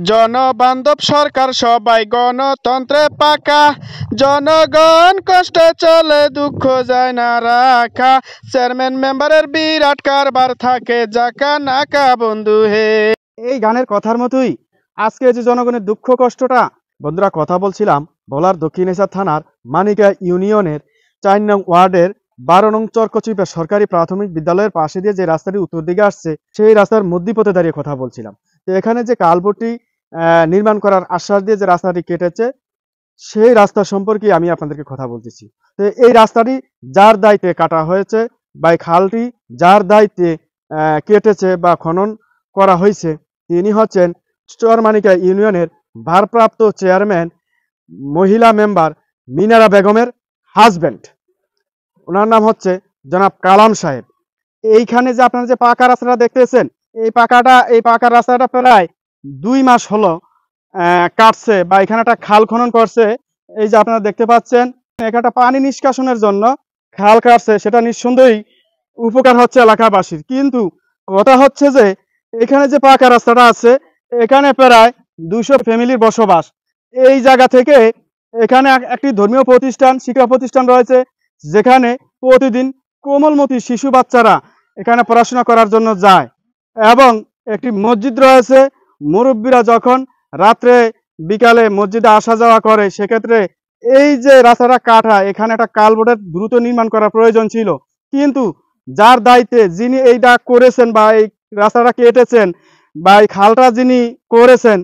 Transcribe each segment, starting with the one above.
জনবান্ধব সরকার সবাই গণতন্ত্রে পাকা, জনগণ কষ্টে চলে দুঃখ যায় না রাখা, চেয়ারম্যান মেম্বারের বিরাট কারবার থাকে জাকা নাকা বন্ধু হে। এই গানের কথার মতোই আজকে যে জনগণের দুঃখ কষ্টটা বন্ধুরা কথা বলছিলাম ভোলার দক্ষিণেশ্বর থানার মানিকা ইউনিয়নের 4 নং ওয়ার্ডের 12 নং চরকচিপা সরকারি প্রাথমিক বিদ্যালয়ের পাশে দিয়ে যে রাস্তাটি উত্তর দিকে আসছে সেই রাস্তার মধ্যপথে দাঁড়িয়ে কথা বলছিলাম। তো এখানে যে কালভার্টটি নির্মাণ করার আশ্বাস দিয়ে যে রাস্তাটি কেটেছে সেই রাস্তা সম্পর্কে আমি আপনাদেরকে কথা বলতেছি। তো এই রাস্তাটি যার দায়িত্বে কাটা হয়েছে বা খালটি যার দায়িত্বে কেটেছে বা খনন করা হয়েছে তিনি হচ্ছেন চরমানিকা ইউনিয়নের ভারপ্রাপ্ত চেয়ারম্যান মহিলা মেম্বার মিনারা বেগমের হাজব্যান্ড। ওনার নাম হচ্ছে জনাব কালাম সাহেব। এইখানে যে আপনারা যে পাকা রাস্তাটা দেখতেছেন এই পাকা রাস্তাটা প্রায় 2 মাস হলো কাটছে বা এখানে একটা খাল খনন করছে। এই যে আপনারা দেখতে পাচ্ছেন এখানে পানি নিষ্কাশনের জন্য খাল কাটছে, সেটা নিঃসন্দেহেই উপকার হচ্ছে এলাকাবাসীর। কিন্তু কথা হচ্ছে যে এখানে যে পাকা রাস্তাটা আছে এখানে প্রায় 200 ফ্যামিলির বসবাস। এই জায়গা থেকে এখানে একটি ধর্মীয় প্রতিষ্ঠান শিক্ষা প্রতিষ্ঠান রয়েছে যেখানে প্রতিদিন কোমলমতি শিশু বাচ্চারা এখানে পড়াশোনা করার জন্য যায় এবং একটি মসজিদ রয়েছে। মুরব্বীরা যখন রাত্রে বিকালে মসজিদে আসা যাওয়া করে সেক্ষেত্রে এই যে রাস্তাটা কাটা এখানে একটা কালভার্টের দ্রুত নির্মাণ করা প্রয়োজন ছিল, কিন্তু যার দায়িত্বে যিনি এইটা করেছেন বা এই রাস্তাটা কেটেছেন বা এই খালটা যিনি করেছেন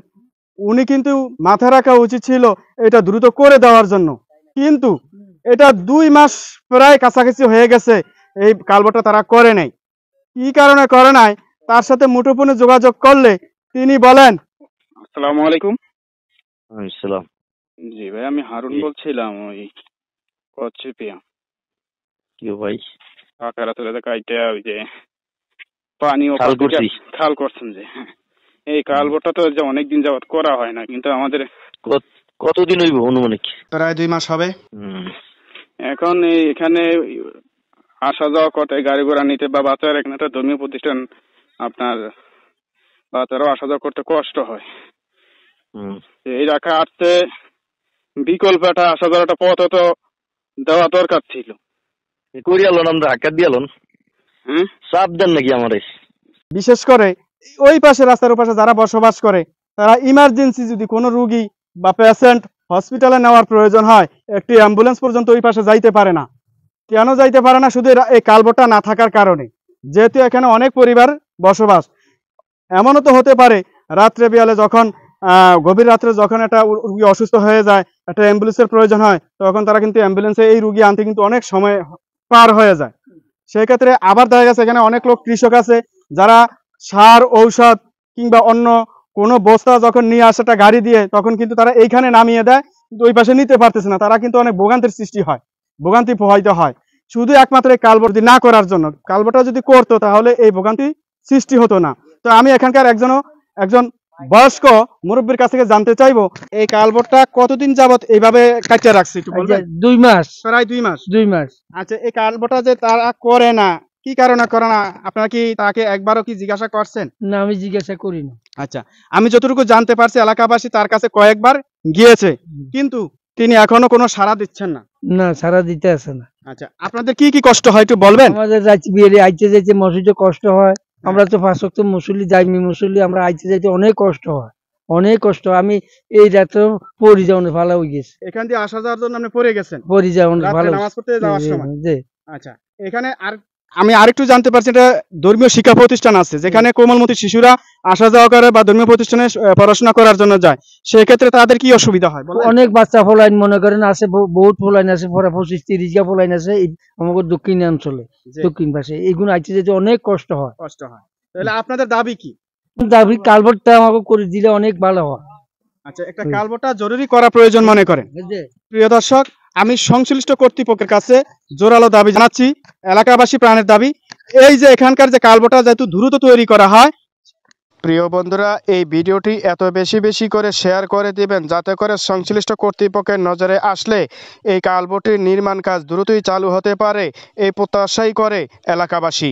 উনি কিন্তু মাথায় রাখা উচিত ছিল এটা দ্রুত করে দেওয়ার জন্য। কিন্তু এটা 2 মাস প্রায় কাছাকাছি হয়ে গেছে এই কালভার্টটা তারা করে নাই। কি কারণে করে নাই তার সাথে মুঠোফোনে যোগাযোগ করলে তিনি বলেন, আসসালামু আলাইকুম। আসসালাম। জি ভাই, আমি হারুন বলছিলাম ওই কচ্ছিপিয়া। কি ভাই? কাকারা তুলে কাইটা ওই যে পানি খাল করছেন যে এই কালভার্টটা তো যে অনেকদিন যাবত করা হয় না, কিন্তু আমাদের কতদিন হইব অনুমানিক? প্রায় 2 মাস হবে। এখন এখানে আসা যাওয়া করতে গাড়ি ঘোড়া নিতে বা বাচ্চারা এখানে একটা ধর্মীয় প্রতিষ্ঠান, আপনার বাচ্চারাও আসা যাওয়া করতে কষ্ট হয়। এই রাখা আসতে বিকল্প একটা আসা যাওয়ার একটা পথ তো দেওয়া দরকার ছিল। করিয়ালন আমরা আকার দিয়ালন চাপ দেন নাকি আমারে? বিশেষ করে ওই পাশে রাস্তার ওপাশে যারা বসবাস করে তারা ইমার্জেন্সি যদি কোনো রোগী বা পেশেন্ট হসপিটালে নেওয়ার প্রয়োজন হয় একটি অ্যাম্বুলেন্স পর্যন্ত ওই পাশে যাইতে পারে না। কেন যাইতে পারে না? শুধু এই কালভার্টটা না থাকার কারণে। যেহেতু এখানে অনেক পরিবার বসবাস, এমনও তো হতে পারে রাত্রে বিয়ালে যখন গভীর রাত্রে যখন একটা রুগী অসুস্থ হয়ে যায় একটা অ্যাম্বুলেন্সের প্রয়োজন হয় তখন তারা কিন্তু অ্যাম্বুলেন্সে এই রুগী আনতে কিন্তু অনেক সময় পার হয়ে যায়। সেক্ষেত্রে আবার দেখা গেছে এখানে অনেক লোক কৃষক আছে যারা সার ঔষধ কিংবা অন্য কোনো বস্তা যখন নিয়ে আসে একটা গাড়ি দিয়ে তখন কিন্তু তারা এইখানে নামিয়ে দেয়, কিন্তু ওই পাশে নিতে পারতেছে না। তারা কিন্তু অনেক ভোগান্তির সৃষ্টি হয়, ভোগান্তি প্রভাবিত হয় শুধু একমাত্র এই কালভার্ট যদি না করার জন্য। কালভার্টটা যদি করতো তাহলে এই ভোগান্তি সৃষ্টি হতো না। তো আমি এখানকার একজন বয়স্ক মুরব্বীর কাছ থেকে জানতে চাইবো এই কালভার্টটা কতদিন যাবত এইভাবে কাটিয়ে রাখছে একটু বলবেন? 2 মাস, প্রায় 2 মাস। 2 মাস। আচ্ছা, এই কালভার্টটা যে তারা করে না কি কারণে করে না আপনারা কি তাকে একবারও কি জিজ্ঞাসা করছেন? না, আমি জিজ্ঞাসা করি না। আচ্ছা, আমি যতটুকু জানতে পারছি এলাকাবাসী তার কাছে কয়েকবার গিয়েছে কিন্তু তিনি এখনো কোনো সাড়া দিচ্ছেন না। না, সারা দিতে আসে না। আচ্ছা, আপনাদের কি কি কষ্ট হয় একটু বলবেন? আমাদের আইতে যাইতে মসজিদে কষ্ট হয়। আমরা তো 5 ওয়াক্ত মুসল্লি জাইমি মুসল্লি, আমরা আইতে যাইতে অনেক কষ্ট হয়, অনেক কষ্ট। আমি এই রাতে পড়ি যাওয়ার ভালো হয়ে গেছে। এখান দিয়ে আসা যাওয়ার জন্য আপনি পড়ে গেছেন? পড়ি যাওয়ার ভালো, নামাজ পড়তে যাওয়ার সময়। জি। আচ্ছা, এখানে আমি আরেকটু জানতে পারছি এটা ধর্মীয় শিক্ষা প্রতিষ্ঠান আছে যেখানে কোমলমতি শিশুরা আসা যাওয়া করে বা ধর্মীয় প্রতিষ্ঠানে পড়াশোনা করার জন্য যায়, সেক্ষেত্রে তাদের কি অসুবিধা হয়? অনেক বাচ্চা ফলাইন মনে করেন আছে, বহুত ফলাইন আছে, 25-30 গা ফলাইন আছে আমাদের দক্ষিণ অঞ্চলে, দক্ষিণ পাশে। এইগুলো আইতে যেতে অনেক কষ্ট হয়। তাহলে আপনাদের দাবি কি? দাবি কালভার্টটা আমাকে করে দিলে অনেক ভালো হয়। আচ্ছা, একটা কালভার্টটা জরুরি করা প্রয়োজন মনে করেন। প্রিয় দর্শক, আমি সংশ্লিষ্ট কর্তৃপক্ষের কাছে জোরালো দাবি জানাচ্ছি, এলাকাবাসী প্রাণের দাবি এই যে এখানকার যে কালভার্টটা যেহেতু দ্রুত তৈরি করা হয়। প্রিয় বন্ধুরা, এই ভিডিওটি এত বেশি করে শেয়ার করে দিবেন যাতে করে সংশ্লিষ্ট কর্তৃপক্ষের নজরে আসলে এই কালভার্টটির নির্মাণ কাজ দ্রুতই চালু হতে পারে এই প্রত্যাশাই করে এলাকাবাসী।